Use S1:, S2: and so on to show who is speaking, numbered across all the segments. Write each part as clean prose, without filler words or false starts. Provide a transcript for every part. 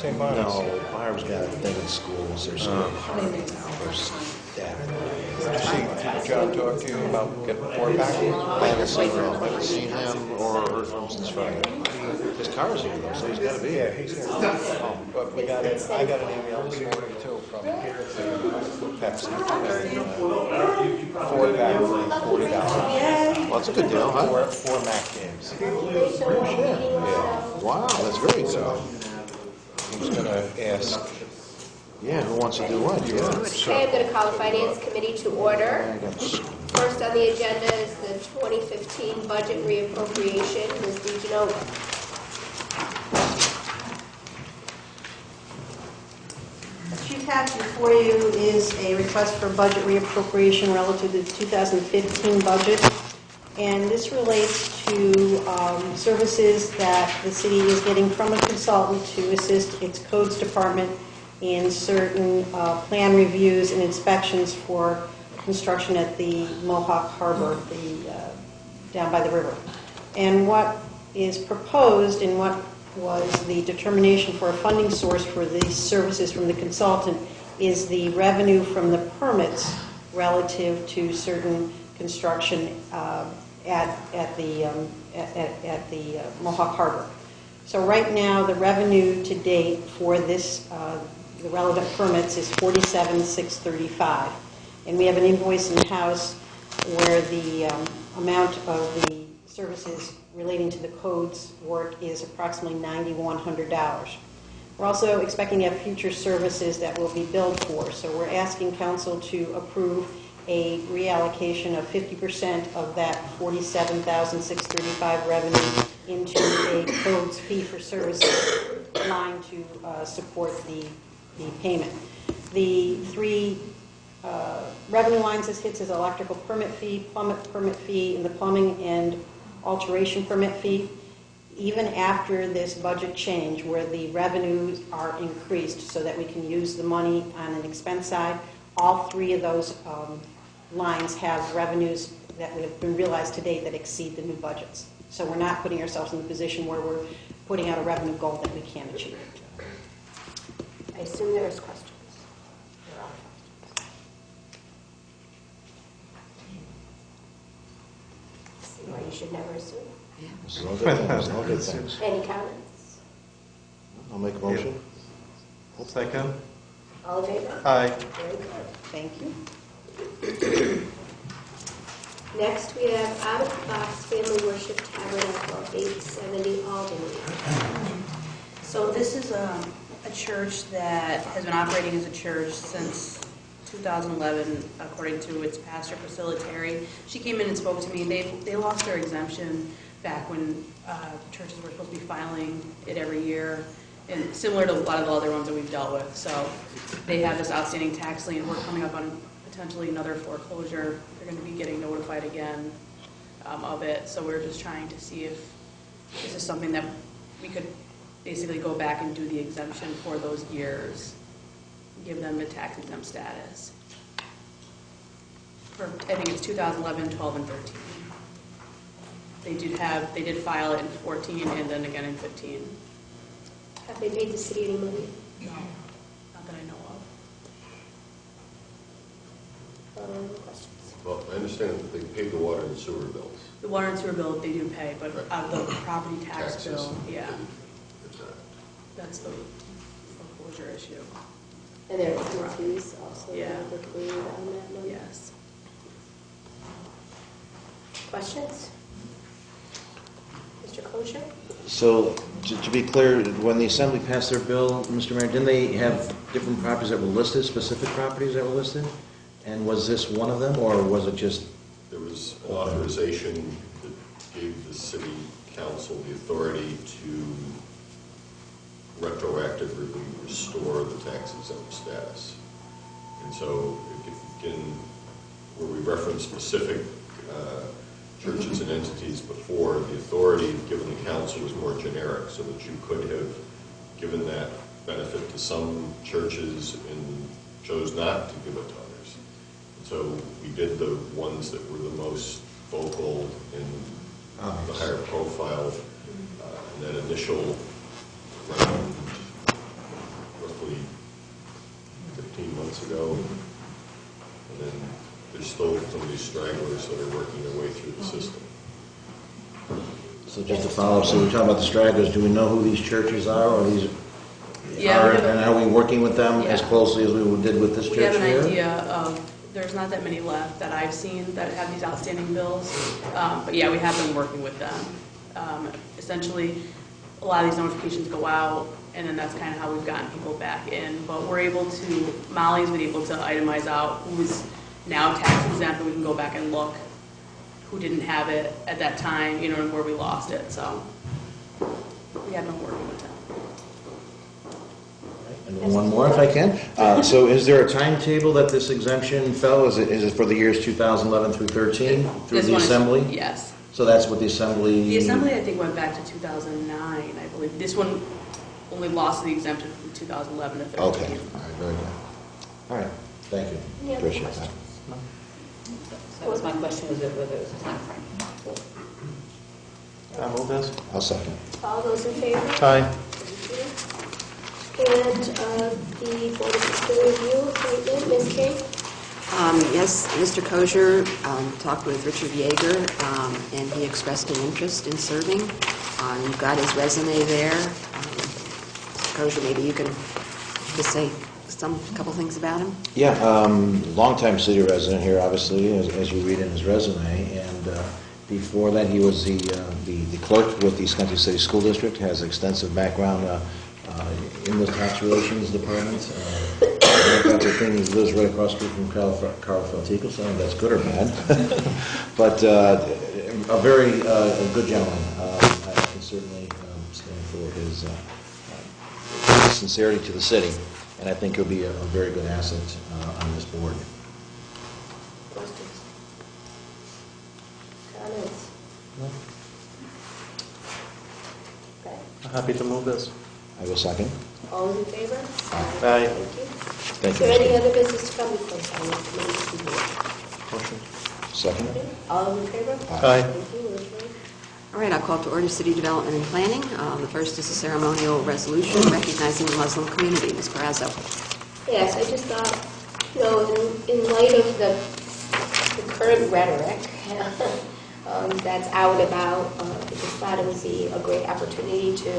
S1: St. Barnabas?
S2: No, Barb's got a thing in schools. There's Alborists,
S1: Did John talk to you about getting four back?
S2: I haven't seen him. I haven't seen him or heard from him since Friday. His car's here though, so he's got to be
S1: Yeah,
S2: here.
S1: he's here. But I got an email this morning too from Pepsi. Four back for $40.
S2: Well, that's a good deal, huh?
S1: Four Mac games.
S2: Yeah. Wow, that's very good.
S1: He's gonna ask.
S2: Yeah, who wants to do what? Yeah.
S3: Okay, I'm going to call the Finance Committee to order. First on the agenda is the 2015 Budget Re-Appropriation. Ms. DeGenova.
S4: What you have before you is a request for budget reappropriation relative to the 2015 budget. And this relates to services that the city is getting from a consultant to assist its codes department in certain plan reviews and inspections for construction at the Mohawk Harbor, down by the river. And what is proposed and what was the determination for a funding source for these services from the consultant is the revenue from the permits relative to certain construction at the Mohawk Harbor. So right now, the revenue to date for this the relevant permits is $47,635, and we have an invoice in the house where the amount of the services relating to the codes work is approximately $9,100. We're also expecting to have future services that will be billed for, so we're asking council to approve a reallocation of 50% of that $47,635 revenue into a codes fee for services line to support the payment. The three revenue lines this hits is electrical permit fee, plumbing permit fee, and the plumbing and alteration permit fee. Even after this budget change where the revenues are increased so that we can use the money on an expense side, all three of those lines have revenues that have been realized to date that exceed the new budgets. So we're not putting ourselves in the position where we're putting out a revenue goal that we can't achieve.
S3: I assume there's questions. See why you should never assume.
S2: There's no good things. No good things.
S3: Any comments?
S2: I'll make a motion.
S1: Second.
S3: All in favor?
S1: Aye.
S3: Very good.
S4: Thank you.
S3: Next, we have Out of the Box Family Worship Tabernacle, 870 Albany.
S5: So this is a church that has been operating as a church since 2011, according to its pastor, Certiorari. She came in and spoke to me. They lost their exemption back when churches were supposed to be filing it every year, and similar to a lot of the other ones that we've dealt with. So they have this outstanding tax lien. We're coming up on potentially another foreclosure. They're going to be getting notified again of it. So we're just trying to see if this is something that we could basically go back and do the exemption for those years, give them a tax exempt status. For, I think it's 2011, 12, and 13. They did file it in 14 and then again in 15.
S3: Have they paid the city any money?
S5: No, not that I know of.
S3: Questions?
S6: Well, I understand that they paid the water and sewer bills.
S5: The water and sewer bill they do pay, but out of the property tax
S6: Taxes.
S5: bill, yeah,
S6: Exactly.
S5: that's the foreclosure issue.
S3: And there are penalties also.
S5: Yeah.
S3: That would be on that money.
S5: Yes.
S3: Questions? Mr. Kosher?
S2: So, to be clear, when the Assembly passed their bill, Mr. Mayor, didn't they have different properties that were listed, specific properties that were listed? And was this one of them, or was it just?
S6: There was an authorization that gave the city council the authority to retroactively restore the tax exempt status. And so, again, where we referenced specific churches and entities before, the authority given the council was more generic, so that you could have given that benefit to some churches and chose not to give it to others. And so we did the ones that were the most vocal and the higher profile. And that initial round there's still some of these stragglers that are working their way through the system.
S2: So just to follow up, so we're talking about the stragglers, do we know who these churches are, or these
S5: Yeah,
S2: are,
S5: we have-
S2: and are we working with them as
S5: Yeah.
S2: closely as we did with this church
S5: We have
S2: here?
S5: an idea of, there's not that many left that I've seen that have these outstanding bills. But yeah, we have been working with them. Essentially, a lot of these notifications go out, and then that's kind of how we've gotten people back in. But we're able to, Molly's been able to itemize out who's now tax exempt, and we can go back and look who didn't have it at that time, you know, and where we lost it. So we have been working with them.
S2: And one more, if I can. So is there a timetable that this exemption fell? Is it for the years 2011 through 13, through
S5: This
S2: the
S5: one is-
S2: assembly?
S5: Yes.
S2: So that's what the assembly...
S5: The assembly, I think, went back to 2009, I believe. This one only lost the exemption from 2011 to 13.
S2: Okay, all right, very good. All right, thank you.
S3: Any other
S2: Appreciate that.
S3: questions?
S7: That was my question, was it whether it was a timeframe?
S1: I move this.
S2: I'll second.
S3: All those in favor?
S1: Aye.
S3: Thank you. And the Board of Fiscal Review appointment, Ms. King?
S8: Yes, Mr. Kosher talked with Richard Yeager, and he expressed an interest in serving. You've got his resume there. Mr. Kosher, maybe you can just say a couple things about him?
S2: Yeah, longtime city resident here, obviously, as you read in his resume, and before that, he was the clerk with the Schenectady City School District, has extensive background in the tax relations department. He lives right across the street from Carl Feltico, so I don't know if that's good or bad. But a very good gentleman. I can certainly stand for his sincerity to the city, and I think he'll be a very good asset on this board.
S3: Questions? Comments? Okay.
S1: I'm happy to move this.
S2: I will second.
S3: All those in favor?
S1: Aye.
S3: Thank you.
S2: Thank
S3: Is
S2: you.
S3: there any
S2: Mr.
S3: other business to come before the finance committee?
S1: Motion.
S2: Second.
S3: All those in favor?
S1: Aye.
S3: Thank you. Rosemary?
S8: All right, I'll call to order City Development and Planning. The first is a ceremonial resolution recognizing the Muslim community. Ms. Carrazzo.
S3: Yes, I just thought, you know, in light of the current rhetoric that's out about, I just thought it would be a great opportunity to,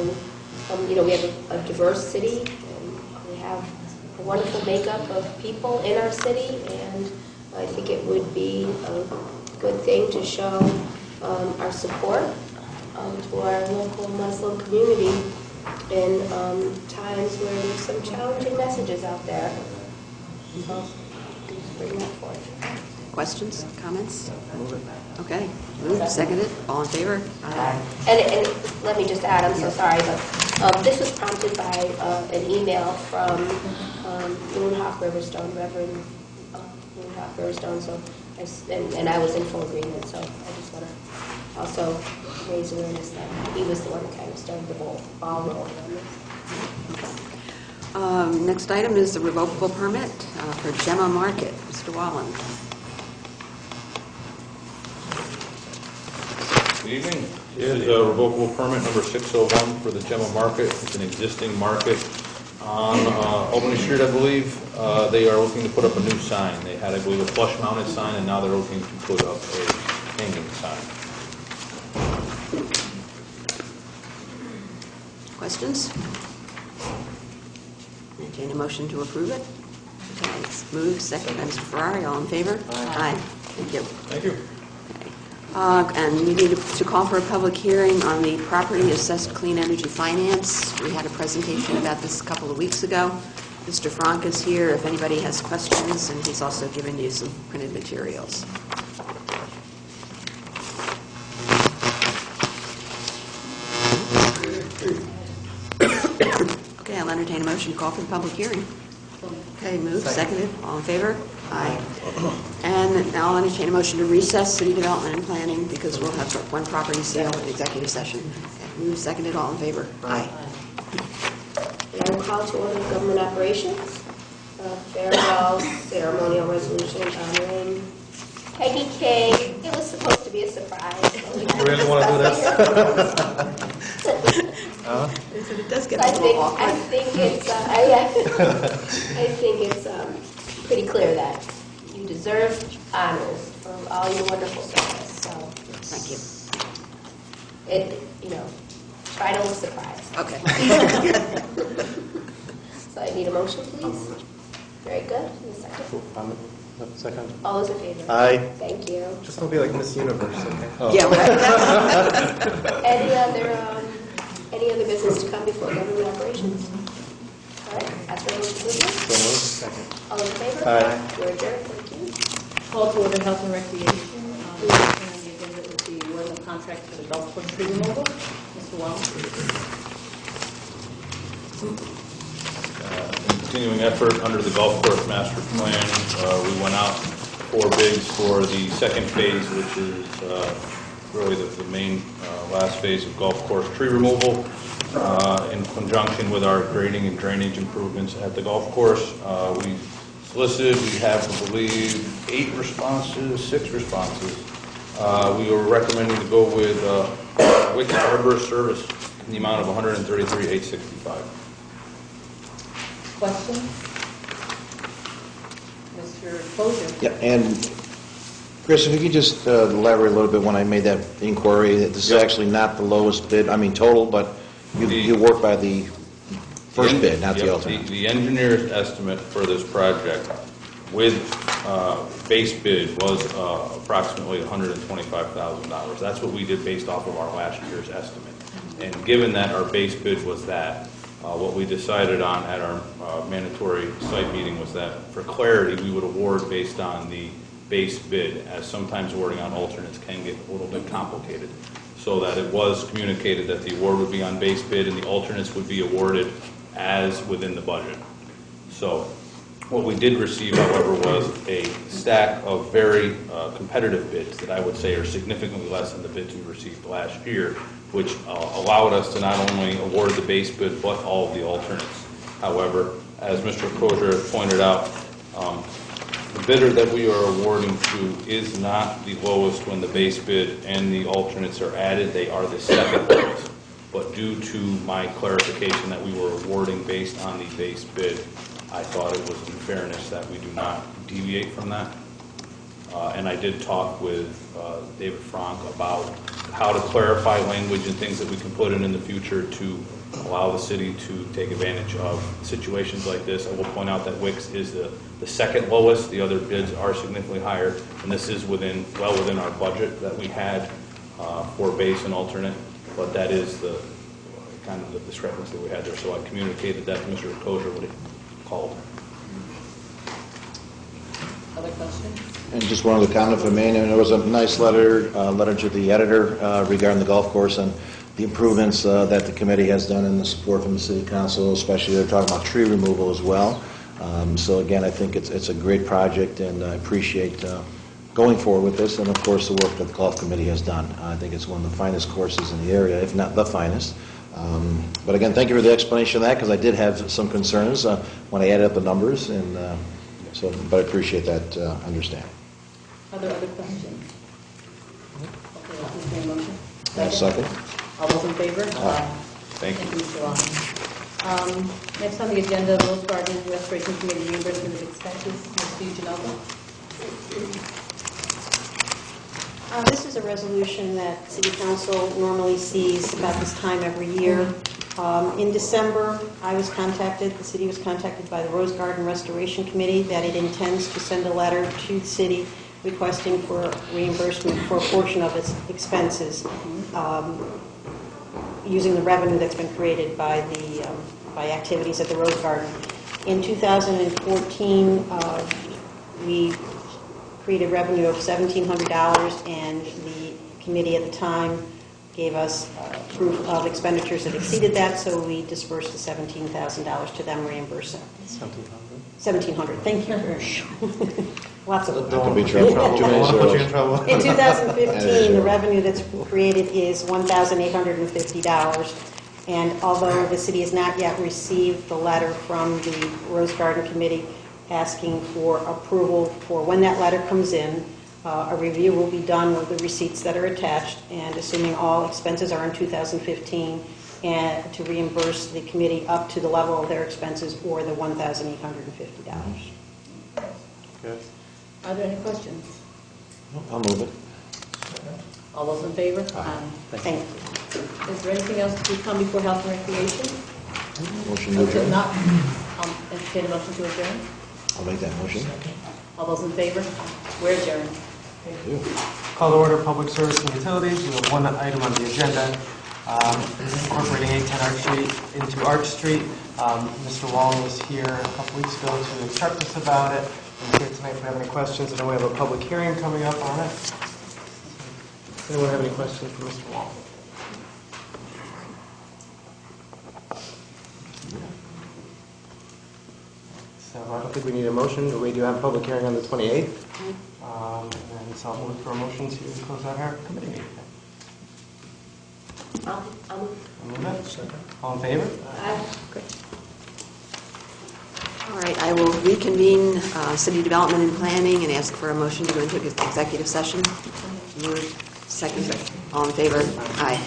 S3: you know, we have a diverse city, and we have a wonderful makeup of people in our city, and I think it would be a good thing to show our support to our local Muslim community in times where there's some challenging messages out there. So, just bring that forward.
S8: Questions, comments? Okay, moved, seconded, all in favor? Aye.
S3: And let me just add, I'm so sorry, but this was prompted by an email from Moonhawk Riverstone, Reverend Moonhawk Riverstone, so and I was in full agreement, so I just want to also raise awareness that he was the one that kind of started the ball rolling on this.
S8: Next item is the revocable permit for Jemma Market. Mr. Wallen.
S9: Good evening. This is a revocable permit number 601 for the Jemma Market. It's an existing market on Albany Street, I believe. They are looking to put up a new sign. They had, I believe, a flush-mounted sign, and now they're looking to put up a hanging sign.
S8: Questions? Entertain a motion to approve it. Okay, it's moved, second by Mr. Ferrari. All in favor? Aye. Thank you.
S9: Thank you.
S8: And we need to call for a public hearing on the property assessed clean energy finance. We had a presentation about this a couple of weeks ago. Mr. Frank is here if anybody has questions, and he's also given you some printed materials. Okay, I'll entertain a motion to call for the public hearing. Okay, moved, seconded, all in favor? Aye. And now I'll entertain a motion to recess City Development and Planning because we'll have one property sale in executive session. Okay, moved, seconded, all in favor? Aye.
S3: And I will call to order government operations. Farewell ceremonial resolution honoring Peggy King. It was supposed to be a surprise.
S1: You really want to do this?
S8: So it does get
S3: I
S8: a little awkward.
S3: think it's pretty clear that you deserve honors for all your wonderful service. So
S8: Thank you.
S3: try to look surprised.
S8: Okay.
S3: So I need a motion, please. Very good. And a second.
S1: Second.
S3: All those in favor?
S1: Aye.
S3: Thank you.
S1: Just don't be like Miss Universe, okay?
S8: Yeah, right.
S3: Any other business to come before government operations? All right, ask for a motion to adjourn.
S1: So moved. Second.
S3: All those in favor?
S1: Aye.
S3: We're adjourned. Thank you.
S7: Call to order Health and Recreation. On the agenda is the award of contract for the golf course tree removal. Mr. Wong.
S9: In continuing effort under the golf course master plan, we went out for bids for the second phase, which is really the main last phase of golf course tree removal. In conjunction with our grading and drainage improvements at the golf course, we solicited, we have, I believe, 6 responses. We were recommending to go with Wickes Arborists service in the amount of $133,865.
S7: Question? Mr. Closure.
S2: Yeah, and Chris, if you could just elaborate a little bit when I made that inquiry, that this is actually not the lowest bid, I mean total, but you work by the first bid, not the alternate.
S9: The engineer's estimate for this project with base bid was approximately $125,000. That's what we did based off of our last year's estimate. And given that our base bid was that, what we decided on at our mandatory site meeting was that for clarity, we would award based on the base bid, as sometimes awarding on alternates can get a little bit complicated. So that it was communicated that the award would be on base bid and the alternates would be awarded as within the budget. So what we did receive, however, was a stack of very competitive bids that I would say are significantly less than the bids we received last year, which allowed us to not only award the base bid, but all of the alternates. However, as Mr. Crozier has pointed out, the bidder that we are awarding to is not the lowest when the base bid and the alternates are added. They are the second lowest. But due to my clarification that we were awarding based on the base bid, I thought it was in fairness that we do not deviate from that. And I did talk with David Frank about how to clarify language and things that we can put in the future to allow the city to take advantage of situations like this. I will point out that Wickes is the second lowest. The other bids are significantly higher, and this is well within our budget that we had for base and alternate. But that is the kind of the discrepancy we had there. So I communicated that to Mr. Crozier when he called.
S7: Other questions?
S2: And just one other comment for me, and there was a nice letter to the editor regarding the golf course and the improvements that the committee has done and the support from the city council, especially they're talking about tree removal as well. So again, I think it's a great project, and I appreciate going forward with this, and of course the work that the golf committee has done. I think it's one of the finest courses in the area, if not the finest. But again, thank you for the explanation of that, because I did have some concerns when I added up the numbers, and but I appreciate that understanding.
S7: Are there other questions? Okay, I'll entertain a motion.
S2: Second.
S7: All those in favor?
S2: Aye.
S9: Thank you.
S7: Mr. Long. Next on the agenda, Rose Garden Restoration Committee reimbursement of expenses. Mr. Eugenova.
S4: This is a resolution that City Council normally sees about this time every year. In December, the city was contacted by the Rose Garden Restoration Committee that it intends to send a letter to the city requesting for reimbursement for a portion of its expenses using the revenue that's been created by activities at the Rose Garden. In 2014, we created revenue of $1,700, and the committee at the time gave us proof of expenditures that exceeded that, so we dispersed the $17,000 to them, reimbursing. $1,700. Thank you. Lots of
S2: Don't be trouble. Too many zeros.
S4: In 2015, the revenue that's created is $1,850, and although the city has not yet received the letter from the Rose Garden Committee asking for approval for when that letter comes in, a review will be done with the receipts that are attached, and assuming all expenses are in 2015, and to reimburse the committee up to the level of their expenses or the $1,850.
S1: Good.
S7: Are there any questions?
S2: I'll move it.
S7: All those in favor?
S2: Aye.
S4: Thank you.
S7: Is there anything else to come before Health and Recreation?
S2: Motion to
S7: If
S2: adjourn.
S7: not, entertain a motion to adjourn.
S2: I'll make that motion.
S7: All those in favor? We're adjourned.
S2: Thank you.
S10: Call to order Public Service and Utilities. We have one item on the agenda, incorporating 810 Arch Street into Arch Street. Mr. Wall was here a couple weeks ago to instruct us about it. And here tonight if we have any questions. I know we have a public hearing coming up on it. Does anyone have any questions for Mr. Wall? So I don't think we need a motion, but we do have a public hearing on the 28th. And so I'll look for a motion to close out our committee meeting.
S3: I'll
S10: Move it. All in favor?
S8: All right, I will reconvene City Development and Planning and ask for a motion to go into executive session. Moved. Second. All in favor? Aye.